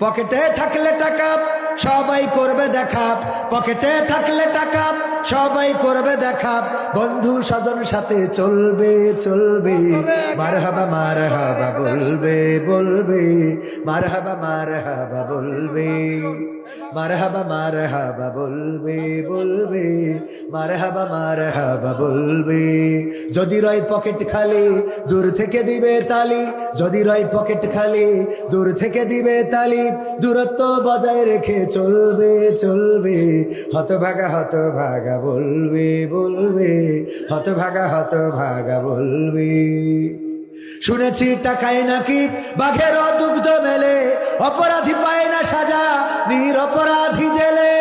পকেটে থাকলে টাকা সবাই করবে দেখা, পকেটে থাকলে টাকা সবাই করবে দেখা, বন্ধু স্বজন সাথে চলবে চলবে, মারহাবা মারহাবা বলবে বলবে, মারহাবা মারহাবা বলবে, মারহাবা মারহাবা বলবে বলবে, মারহাবা মারহাবা বলবে। যদি রয় পকেট খালি দূর থেকে দিবে তালি, যদি রয় পকেট খালি দূর থেকে দিবে তালি, দূরত্ব বজায় রেখে চলবে চলবে, হতভাগা হতভাগা বলবে বলবে, হতভাগা হতভাগা বলবে। শুনেছি টাকায় নাকি বাঘের দুগ্ধ মেলে, অপরাধী পায় না সাজা নিরপরাধী জেলে।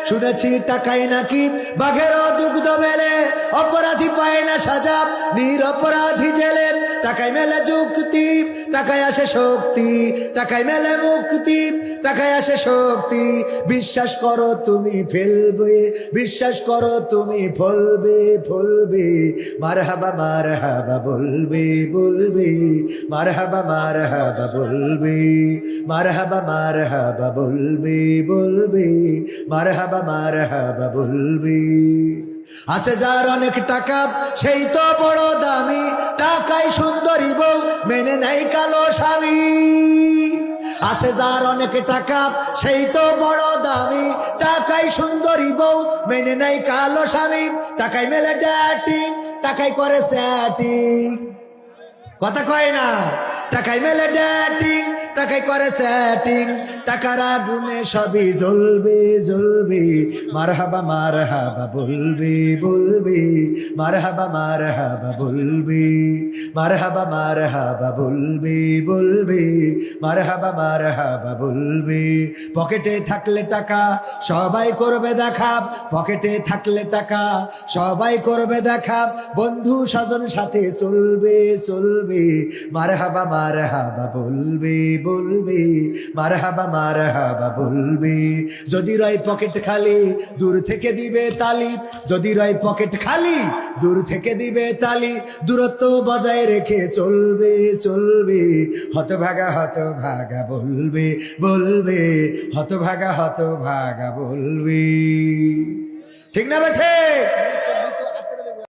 শুনেছি টাকায় নাকি বাঘের দুগ্ধ মেলে, অপরাধী পায় না সাজা নিরপরাধী জেলে। টাকায় মেলে যুক্তি, টাকায় আসে শক্তি, টাকায় মেলে মুক্তি, টাকায় আসে শক্তি। বিশ্বাস করো তুমি ফেলবে, বিশ্বাস করো তুমি ফলবে ফলবে, মারহাবা মারহাবা বলবে বলবে, মারহাবা মারহাবা বলবে, মারহাবা মারহাবা বলবে বলবে, মারহাবা মারহাবা বলবে। আছে যার অনেক টাকা সেই তো বড় দামি, টাকায় সুন্দরী বউ মেনে নেই কালো স্বামী। আছে যার অনেক টাকা সেই তো বড় দামি, টাকায় সুন্দরী বউ মেনে নেই কালো স্বামী। টাকায় মেলে ড্যাটিং, টাকায় করে স্যাটিং, কথা কয় না। টাকায় মেলে ড্যাটিং, টাকায় করে স্যাটিং, টাকার আগুনে সবই জ্বলবে জ্বলবে, মারহাবা মারহাবা বলবে বলবে, মারহাবা মারহাবা বলবে, মারহাবা মারহাবা বলবে বলবে, মারহাবা মারহাবা বলবে। পকেটে থাকলে টাকা সবাই করবে দেখা, পকেটে থাকলে টাকা সবাই করবে দেখা, বন্ধু স্বজন সাথে চলবে চলবে, মারহাবা মারহাবা বলবে বলবে, মারহাবা মারহাবা বলবে। যদি রয় পকেট খালি দূর থেকে দিবে তালি, যদি রয় পকেট খালি দূর থেকে দিবে তালি, দূরত্ব বজায় রেখে চলবে চলবে, হতভাগা হতভাগা বলবে বলবে, হতভাগা হতভাগা বলবে। ঠিক না বেঠে?